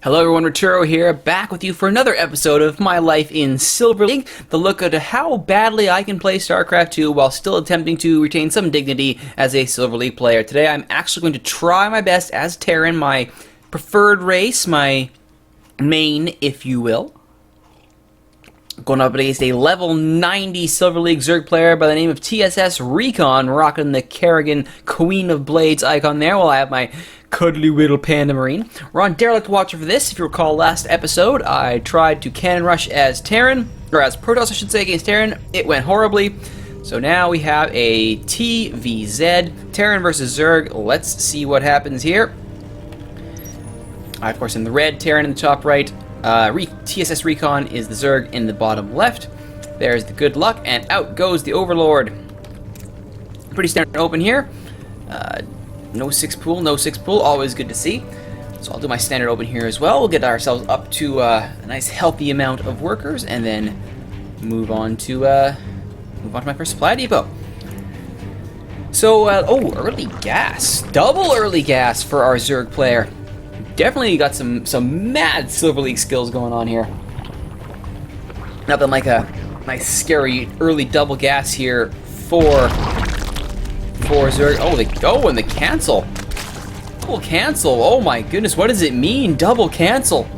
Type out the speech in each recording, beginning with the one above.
Hello everyone, Returo here, back with you for another episode of my life in Silver League, the look at how badly I can play StarCraft 2 while still attempting to retain some dignity as a Silver League player. Today I'm actually going to try my best as Terran, my preferred race, my main, if you will. Going up against a level 90 Silver League Zerg player by the name of TSS Recon, rocking the Kerrigan Queen of Blades icon there, while I have my cuddly little panda marine. We're on Derelict Watcher for this. If you recall last episode, I tried to cannon rush as Terran, or as Protoss I should say, against Terran. It went horribly. So now we have a TVZ, Terran versus Zerg. Let's see what happens here. Of course in the red, Terran in the top right. TSS Recon is the Zerg in the bottom left. There's the good luck, and out goes the Overlord. Pretty standard open here. No 6 pool, always good to see. So I'll do my standard open here as well. We'll get ourselves up to a nice healthy amount of workers, and then move on to my first supply depot. So, early gas. Double early gas for our Zerg player. Definitely got some mad Silver League skills going on here. Nothing like a nice scary early double gas here for Zerg. Oh, they go and the cancel. Double cancel. Oh my goodness, what does it mean? Double cancel.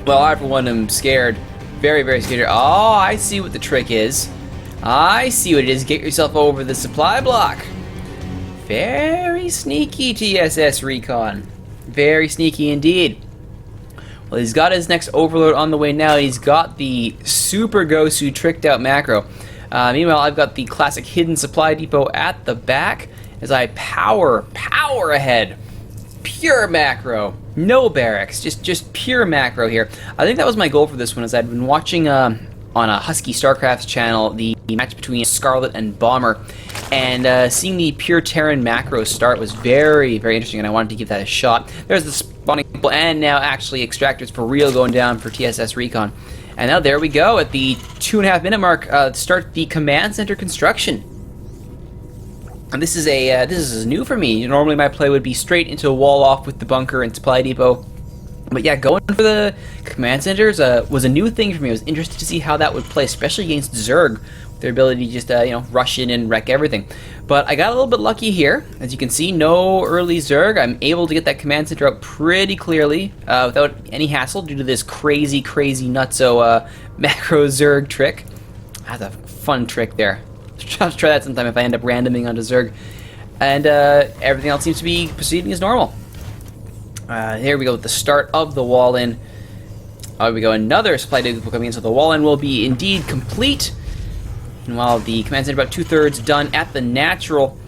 Well, I for one am scared. Very, very scared here. Oh, I see what the trick is. I see what it is. Get yourself over the supply block. Very sneaky, TSS Recon. Very sneaky indeed. Well, he's got his next Overload on the way now. He's got the Super Gosu tricked out macro. Meanwhile, I've got the classic hidden supply depot at the back as I power ahead. Pure macro. No barracks. Just pure macro here. I think that was my goal for this one, as I'd been watching on a Husky StarCraft channel the match between Scarlet and Bomber, and seeing the pure Terran macro start was very, very interesting, and I wanted to give that a shot. There's the spawning pool, and now actually extractors for real going down for TSS Recon. And now there we go at the 2.5 minute mark. Start the command center construction. And this is new for me. Normally my play would be straight into a wall off with the bunker and supply depot. But yeah, going for the command centers was a new thing for me. I was interested to see how that would play, especially against Zerg, with their ability to just rush in and wreck everything. But I got a little bit lucky here. As you can see, no early Zerg. I'm able to get that command center out pretty clearly without any hassle due to this crazy nutso macro Zerg trick. That's a fun trick there. I'll try that sometime if I end up randoming onto Zerg. And everything else seems to be proceeding as normal. Here we go with the start of the wall in. Here we go, another supply depot coming in, so the wall in will be indeed complete. And while the command center about 2/3 done at the natural,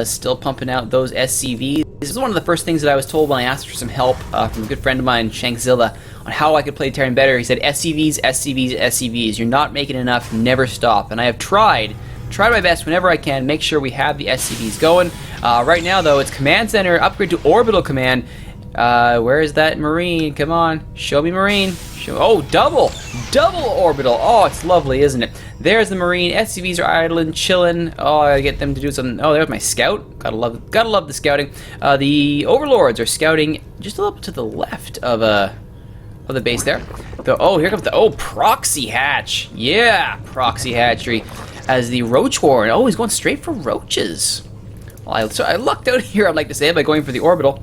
still pumping out those SCVs. This is one of the first things that I was told when I asked for some help from a good friend of mine, Shankzilla, on how I could play Terran better. He said, SCVs, SCVs, SCVs. You're not making enough, never stop. And I have tried my best whenever I can, make sure we have the SCVs going. Right now, though, it's command center, upgrade to orbital command. Where is that Marine? Come on, show me Marine. Oh, double orbital. Oh, it's lovely, isn't it? There's the Marine. SCVs are idling, chilling. Oh, I get them to do something. Oh, there's my scout. Gotta love the scouting. The Overlords are scouting just a little bit to the left of the base there. Here comes the proxy hatch. Yeah, proxy hatchery. As the Roach Warren. Oh, he's going straight for roaches. Well, I lucked out here, I'd like to say, by going for the orbital.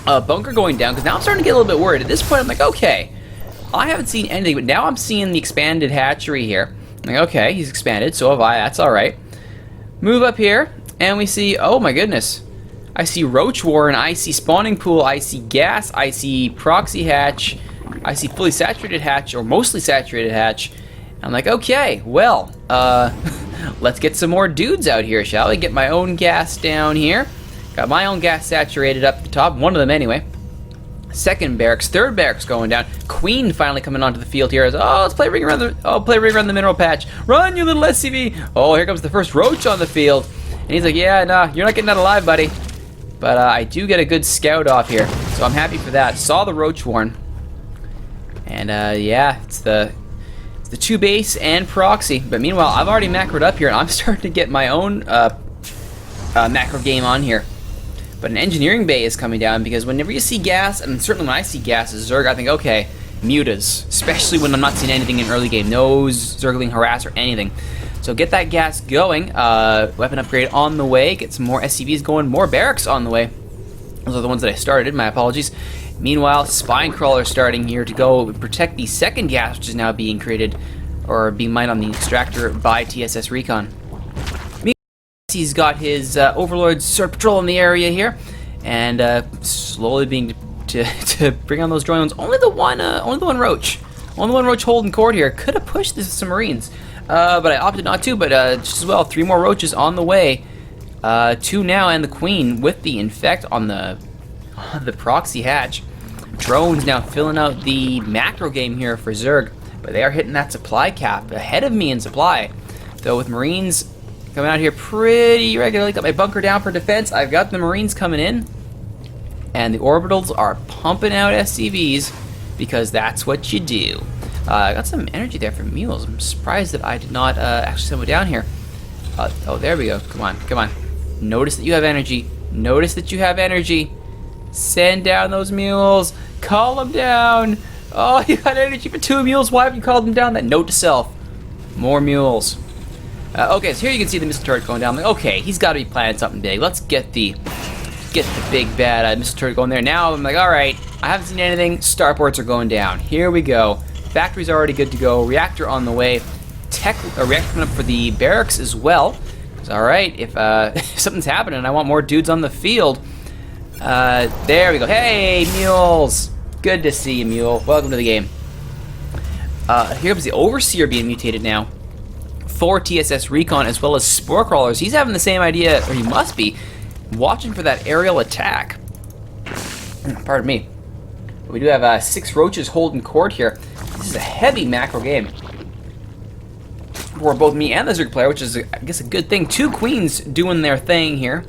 Bunker going down, because now I'm starting to get a little bit worried. At this point, I'm like, okay, I haven't seen anything, but now I'm seeing the expanded hatchery here. I'm like, okay, he's expanded, so have I, that's alright. Move up here, and we see, oh my goodness, I see Roach Warren, I see spawning pool, I see gas, I see proxy hatch, I see fully saturated hatch, or mostly saturated hatch. I'm like, okay, well, let's get some more dudes out here, shall we? Get my own gas down here. Got my own gas saturated up the top, one of them anyway. Second barracks, third barracks going down. Queen finally coming onto the field here. Let's play ring around the mineral patch. Run, you little SCV. Oh, here comes the first roach on the field. And he's like, yeah, nah, you're not getting out alive, buddy. But I do get a good scout off here, so I'm happy for that. Saw the Roach Warren. And yeah, it's the 2 base and proxy. But meanwhile, I've already macroed up here, and I'm starting to get my own macro game on here. But an engineering bay is coming down, because whenever you see gas, and certainly when I see gas as Zerg, I think, okay, mutas. Especially when I'm not seeing anything in early game. No Zergling harass or anything. So get that gas going. Weapon upgrade on the way. Get some more SCVs going. More barracks on the way. Those are the ones that I started. My apologies. Meanwhile, spine crawler starting here to go protect the second gas, which is now being created or being mined on the extractor by TSS Recon. He's got his Overlord Zerg patrol in the area here, and slowly being to bring on those drones. Only the one roach, holding court here. Could have pushed this with some Marines, but I opted not to. But just as well, 3 more roaches on the way. 2 now, and the Queen with the infect on the proxy hatch. Drones now filling out the macro game here for Zerg, but they are hitting that supply cap ahead of me in supply. Though with Marines coming out here pretty regularly, got my bunker down for defense. I've got the Marines coming in, and the orbitals are pumping out SCVs because that's what you do. I got some energy there from mules. I'm surprised that I did not actually send one down here. Oh, there we go. Come on, come on. Notice that you have energy. Notice that you have energy. Send down those mules. Call them down. Oh, you got energy for 2 mules. Why have you called them down? That note to self. More mules. Okay, so here you can see the missile turret going down. I'm like, okay, he's got to be planning something big. Let's get the big bad missile turret going there. Now I'm like, all right, I haven't seen anything. Starports are going down. Here we go. Factory's already good to go. Reactor on the way. Reactor coming up for the barracks as well. All right, if something's happening, I want more dudes on the field. There we go. Hey, mules. Good to see you, mule. Welcome to the game. Here comes the Overseer being mutated now for TSS Recon, as well as Spore Crawlers. He's having the same idea, or he must be, watching for that aerial attack. Pardon me. We do have 6 roaches holding court here. This is a heavy macro game for both me and the Zerg player, which is, I guess, a good thing. 2 queens doing their thing here.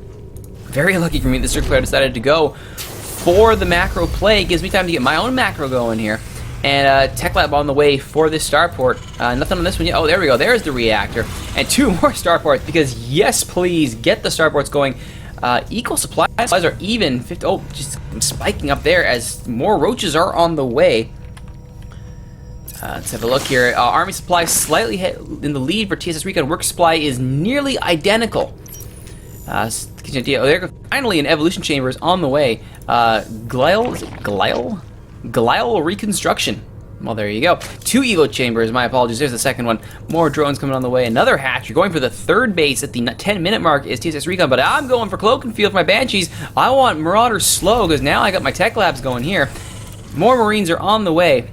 Very lucky for me, the Zerg player decided to go for the macro play. Gives me time to get my own macro going here. And Tech Lab on the way for this starport. Nothing on this one yet. Oh, there we go. There's the reactor. And 2 more starports, because yes, please, get the starports going. Equal supplies are even. 50, oh, just spiking up there as more roaches are on the way. Let's have a look here. Army supply slightly in the lead for TSS Recon. Work supply is nearly identical. Oh, there goes. Finally, an evolution chamber is on the way. Glial reconstruction. Well, there you go. 2 evo chambers. My apologies. There's the second one. More drones coming on the way. Another hatch. You're going for the 3rd base at the 10-minute mark is TSS Recon, but I'm going for Cloak and Field for my Banshees. I want Marauders slow, because now I got my Tech Labs going here. More Marines are on the way.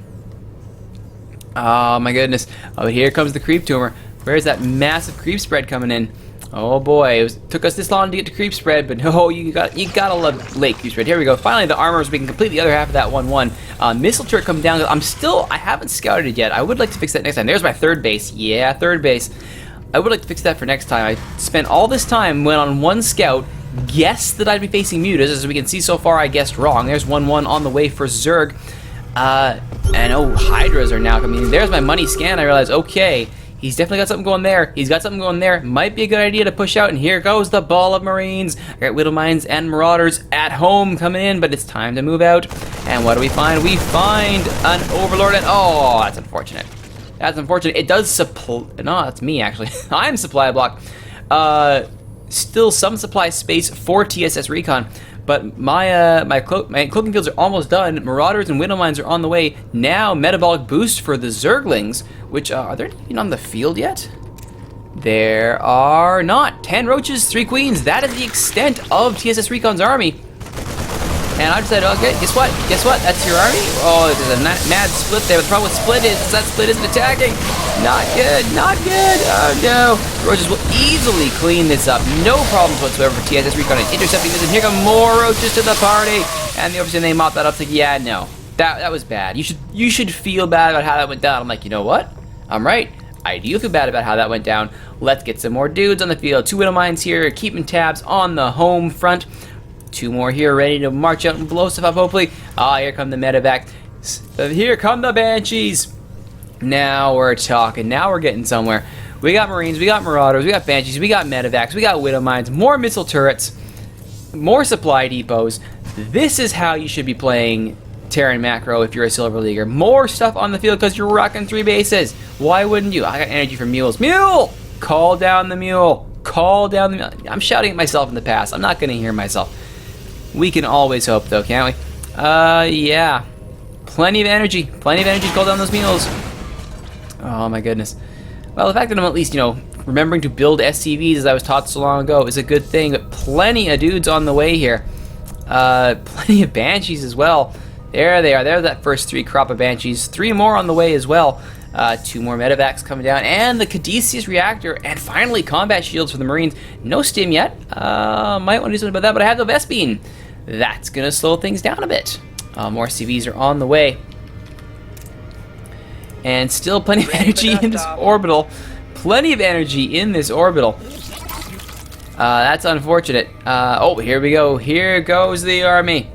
Oh my goodness. Oh, here comes the creep tumor. Where's that massive creep spread coming in? Oh boy, took us this long to get to creep spread, but no, you gotta love late creep spread. Here we go. Finally, the armor is being complete the other half of that 1-1. Missile turret coming down. I haven't scouted it yet. I would like to fix that next time. There's my 3rd base. Yeah, 3rd base. I would like to fix that for next time. I spent all this time, went on 1 scout, guessed that I'd be facing mutas. As we can see so far, I guessed wrong. There's 1-1 on the way for Zerg. And oh, Hydras are now coming in. There's my money scan. I realized, okay, he's definitely got something going there. He's got something going there. Might be a good idea to push out, and here goes the ball of Marines. I got Widow Mines and Marauders at home coming in, but it's time to move out. And what do we find? We find an Overlord, and oh, that's unfortunate. That's unfortunate. It does supply. No, that's me, actually. I'm supply block. Still some supply space for TSS Recon. But my cloaking fields are almost done. Marauders and Widow Mines are on the way. Now, metabolic boost for the Zerglings, which are there even on the field yet? There are not. 10 roaches, 3 queens. That is the extent of TSS Recon's army. And I decided, okay, guess what? Guess what? That's your army? Oh, there's a mad split there. The problem with split is that split isn't attacking. Not good, not good. Oh no. The roaches will easily clean this up. No problems whatsoever for TSS Recon and intercepting this. And here come more roaches to the party. And the Overseer, they mop that up. It's like, yeah, no. That was bad. You should feel bad about how that went down. I'm like, you know what? I'm right. I do feel bad about how that went down. Let's get some more dudes on the field. 2 Widow Mines here, keeping tabs on the home front. 2 more here, ready to march out and blow stuff up, hopefully. Ah, here come the medevac. Here come the Banshees. Now we're talking. Now we're getting somewhere. We got Marines, we got Marauders, we got Banshees, we got medevacs, we got Widow Mines, more missile turrets. more supply depots. This is how you should be playing Terran macro if you're a Silver Leaguer. More stuff on the field because you're rocking 3 bases. Why wouldn't you? I got energy for mules. Mule! Call down the mule. Call down the mule. I'm shouting at myself in the past. I'm not going to hear myself. We can always hope, though, can't we? Yeah. Plenty of energy. Plenty of energy to call down those mules. Oh, my goodness. Well, the fact that I'm at least, you know, remembering to build SCVs as I was taught so long ago is a good thing. But plenty of dudes on the way here. Plenty of Banshees as well. There they are. There's that first 3 crop of Banshees. 3 more on the way as well. 2 more medevacs coming down. And the Caduceus reactor. And finally, combat shields for the Marines. No stim yet. Might want to do something about that. But I have the Vespine. That's going to slow things down a bit. More CVs are on the way. And still plenty of energy in this orbital. Plenty of energy in this orbital. That's unfortunate. Oh, here we go. Here goes the army.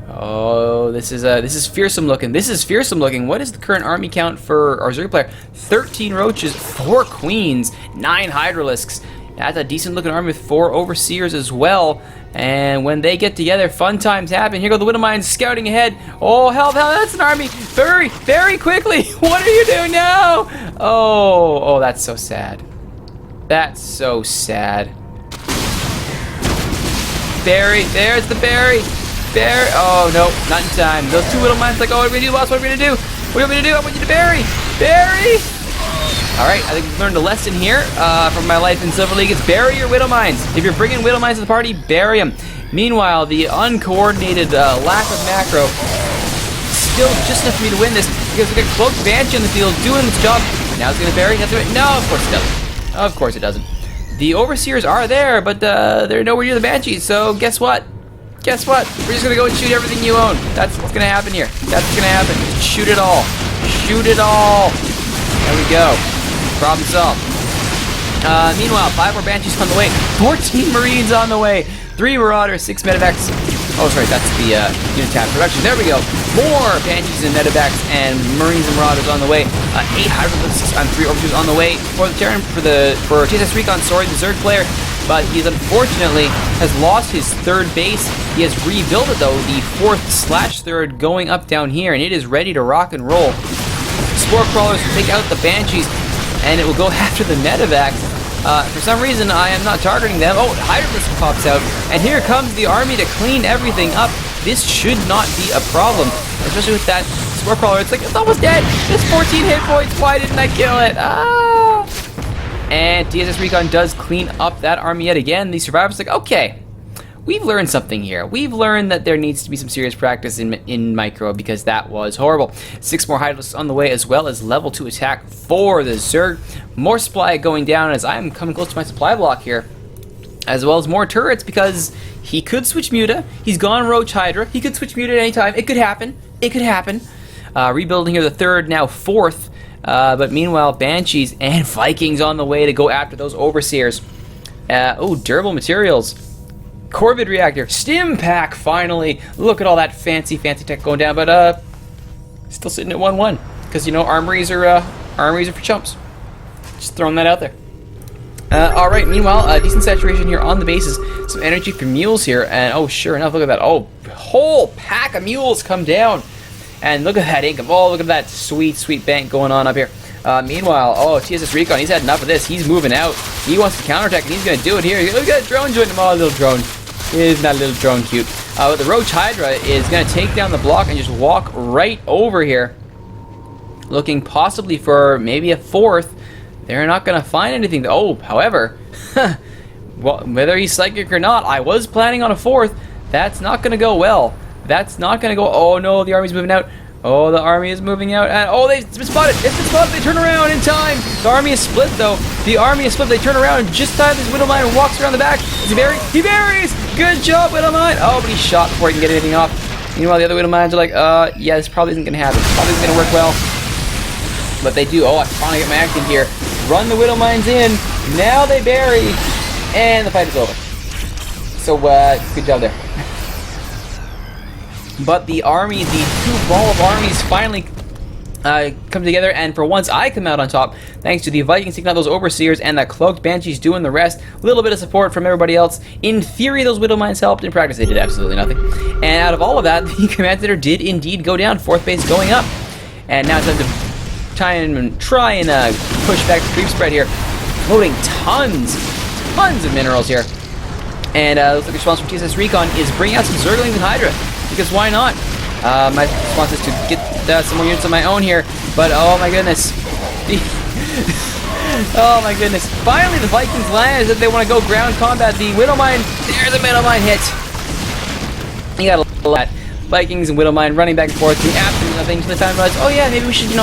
Oh, this is fearsome looking. This is fearsome looking. What is the current army count for our Zerg player? 13 roaches, 4 queens, 9 hydralisks. That's a decent looking army with 4 overseers as well. And when they get together, fun times happen. Here go the Widowmines scouting ahead. Oh, hell, that's an army. Very, very quickly. What are you doing now? Oh, that's so sad. That's so sad. Barry, there's the Barry. Barry, oh no, not in time. Those 2 Widowmines like, oh, what are we gonna do, boss? What are we gonna do? What are we gonna do? I want you to Barry. Barry. All right, I think we've learned a lesson here from my life in Silver League. It's bury your Widowmines. If you're bringing Widowmines to the party, bury them. Meanwhile, the uncoordinated lack of macro still just enough for me to win this because we got Cloaked Banshee on the field doing its job. Now it's gonna bury. No, of course it doesn't. Of course it doesn't. The Overseers are there, but they're nowhere near the Banshees. So guess what? Guess what? We're just gonna go and shoot everything you own. That's what's gonna happen here. That's what's gonna happen. Shoot it all. Shoot it all. There we go. Problem solved. Meanwhile, 5 more Banshees on the way. 14 Marines on the way. 3 Marauders, 6 medevacs. Oh, sorry, that's the unit tab production. There we go. More Banshees and medevacs and Marines and Marauders on the way. 8 hydralisks and 3 overseers on the way for the Terran for TSS Recon. Sorry, the Zerg player, but he's unfortunately has lost his 3rd base. He has rebuilt it though, the 4th/3rd going up down here, and it is ready to rock and roll. Spore crawlers take out the Banshees, and it will go after the medevacs. For some reason, I am not targeting them. Oh, Hydralisk pops out, and here comes the army to clean everything up. This should not be a problem, especially with that Spore crawler. It's like, it's almost dead. Just 14 hit points. Why didn't I kill it? Ah! And TSS Recon does clean up that army yet again. The survivors are like, okay, we've learned something here. We've learned that there needs to be some serious practice in micro because that was horrible. 6 more Hydralisks on the way as well as level 2 attack for the Zerg. More supply going down as I'm coming close to my supply block here. As well as more turrets because he could switch Muta. He's gone Roach Hydra. He could switch Muta at any time. It could happen. It could happen. Rebuilding here the 3rd, now 4th. But meanwhile, Banshees and Vikings on the way to go after those Overseers. Oh, durable materials. Corvid reactor, stim pack finally. Look at all that fancy tech going down, but still sitting at 1-1 because you know armories are for chumps. Just throwing that out there. All right. Meanwhile, decent saturation here on the bases. Some energy for mules here, and oh, sure enough, look at that. Oh, whole pack of mules come down, and look at that income. Oh, look at that sweet bank going on up here. Meanwhile, oh, TSS Recon, he's had enough of this. He's moving out. He wants to counterattack, and he's going to do it here. Look at that drone joining him. Oh, little drone. Isn't that little drone cute? But the Roach Hydra is going to take down the block and just walk right over here. Looking possibly for maybe a 4th. They're not going to find anything. Oh, however, well, whether he's psychic or not, I was planning on a 4th. That's not going to go well. That's not going to go... Oh, no, the army's moving out. Oh, the army is moving out. And, oh, it's been spotted. It's been spotted. They turn around in time. The army is split, though. The army is split. They turn around just time this Widowmine walks around the back. Is he buried? He buries! Good job, Widowmine. Oh, but he's shot before he can get anything off. Meanwhile, the other Widowmines are like, yeah, this probably isn't going to happen. Probably isn't going to work well. But they do. Oh, I finally get my act in here. Run the Widowmines in. Now they bury. And the fight is over. So, good job there. But the army, the 2 ball of armies finally come together, and for once I come out on top thanks to the Vikings taking out those Overseers and that Cloaked Banshees doing the rest. A little bit of support from everybody else. In theory, those Widow Mines helped. In practice, they did absolutely nothing. And out of all of that, the Command Center did indeed go down. 4th base going up. And now it's time to try and push back the creep spread here. Loading tons of minerals here. And looks like the response from TSS Recon is bringing out some Zerglings and Hydra. Because why not? My response is to get some more units of my own here, but oh my goodness. Oh my goodness. Finally the Vikings land as if they want to go ground combat. The Widow Mine, there's a Widow Mine hit. You gotta love that. Vikings and Widow Mine running back and forth, doing absolutely nothing until they finally realize, oh yeah, maybe we should,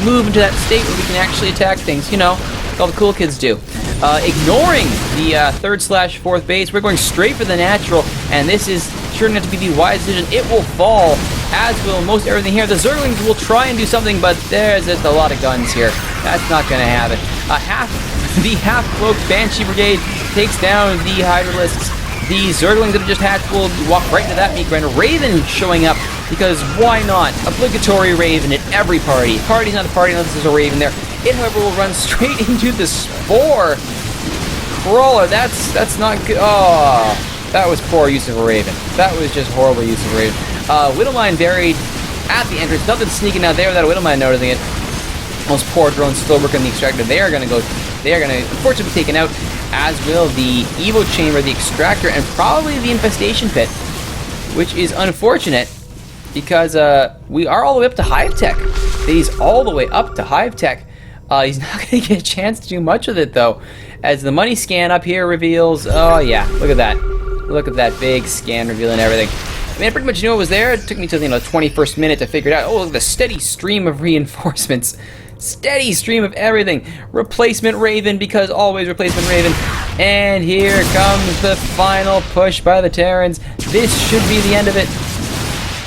move into that state where we can actually attack things, like all the cool kids do. Ignoring the 3rd/4th base, we're going straight for the natural, and this is turning out to be the wise decision. It will fall, as will most everything here. The Zerglings will try and do something, but there's just a lot of guns here. That's not going to happen. The half-cloaked Banshee Brigade takes down the Hydralisks. The Zerglings that have just hatched will walk right into that meat grinder. Raven showing up, because why not? Obligatory Raven at every party. Party's not a party unless there's a Raven there. It, however, will run straight into the Spore Crawler. That's not good. Oh, that was poor use of a Raven. That was just horrible use of a Raven. Widow Mine buried at the entrance. Nothing sneaking out there without a Widow Mine noticing it. Those poor drones still working the extractor. They are going to unfortunately be taken out, as will the Evo Chamber, the extractor, and probably the Infestation Pit, which is unfortunate because we are all the way up to Hive Tech. He's all the way up to Hive Tech. He's not going to get a chance to do much with it, though, as the money scan up here reveals, oh yeah, look at that. Look at that big scan revealing everything. I mean, I pretty much knew it was there. It took me to the 21st minute to figure it out. Oh, look at the steady stream of reinforcements. Steady stream of everything. Replacement Raven, because always replacement Raven. And here comes the final push by the Terrans. This should be the end of it.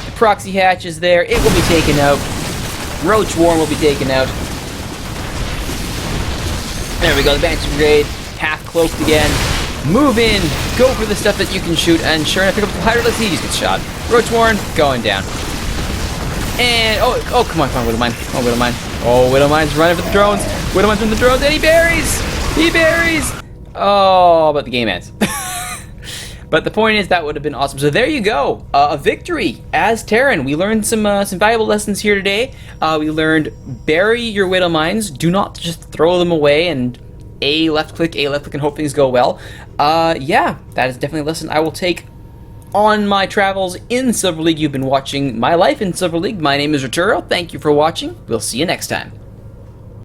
The proxy hatch is there. It will be taken out. Roach Warren will be taken out. There we go, the Banshee Brigade, half cloaked again. Move in, go for the stuff that you can shoot, and sure enough, pick up the Hydralisk, he just gets shot. Roach Warren, going down. And, oh, come on, Widow Mine. Oh, Widow Mine. Oh, Widow Mine's running for the drones. Widow Mine's running for the drones, and he buries! He buries! Oh, but the game ends. But the point is, that would have been awesome. So there you go, a victory as Terran. We learned some valuable lessons here today. We learned bury your Widow Mines. Do not just throw them away and left click, and hope things go well. Yeah, that is definitely a lesson I will take on my travels in Silver League. You've been watching My Life in Silver League. My name is Arturo. Thank you for watching. We'll see you next time.